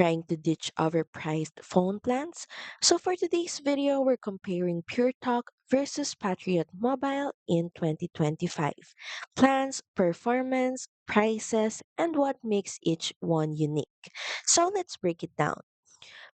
Trying to ditch overpriced phone plans? So for today's video, we're comparing PureTalk versus Patriot Mobile in 2025. Plans, performance, prices, and what makes each one unique. So let's break it down.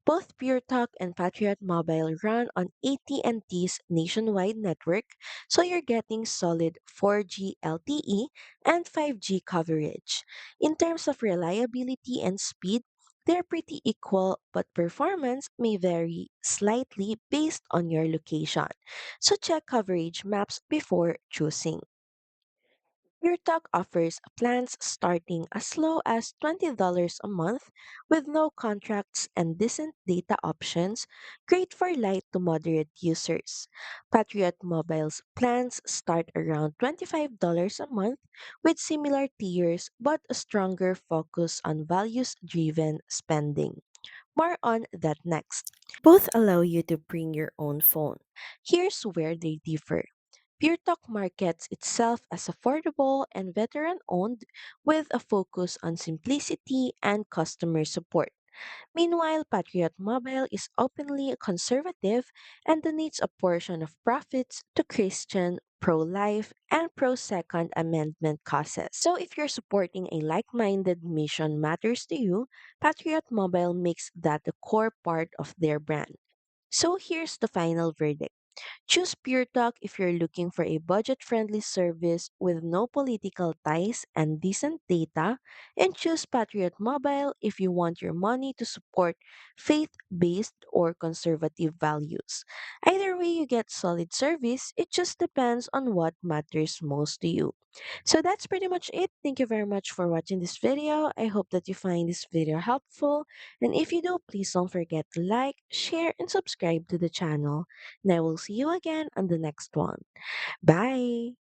Both PureTalk and Patriot Mobile run on AT&T's nationwide network, so you're getting solid 4G LTE and 5G coverage. In terms of reliability and speed, they're pretty equal, but performance may vary slightly based on your location. So check coverage maps before choosing. PureTalk offers plans starting as low as $20 a month with no contracts and decent data options, great for light to moderate users. Patriot Mobile's plans start around $25 a month with similar tiers but a stronger focus on values driven spending. More on that next. Both allow you to bring your own phone. Here's where they differ. PureTalk markets itself as affordable and veteran owned with a focus on simplicity and customer support. Meanwhile, Patriot Mobile is openly conservative and donates a portion of profits to Christian, pro life, and pro Second Amendment causes. So, if you're supporting a like minded mission matters to you, Patriot Mobile makes that the core part of their brand. So, here's the final verdict. Choose PureTalk if you're looking for a budget friendly service with no political ties and decent data, and choose Patriot Mobile if you want your money to support faith based or conservative values. Either way, you get solid service, it just depends on what matters most to you. So that's pretty much it. Thank you very much for watching this video. I hope that you find this video helpful. And if you do, please don't forget to like, share, and subscribe to the channel. And I will see you again on the next one. Bye!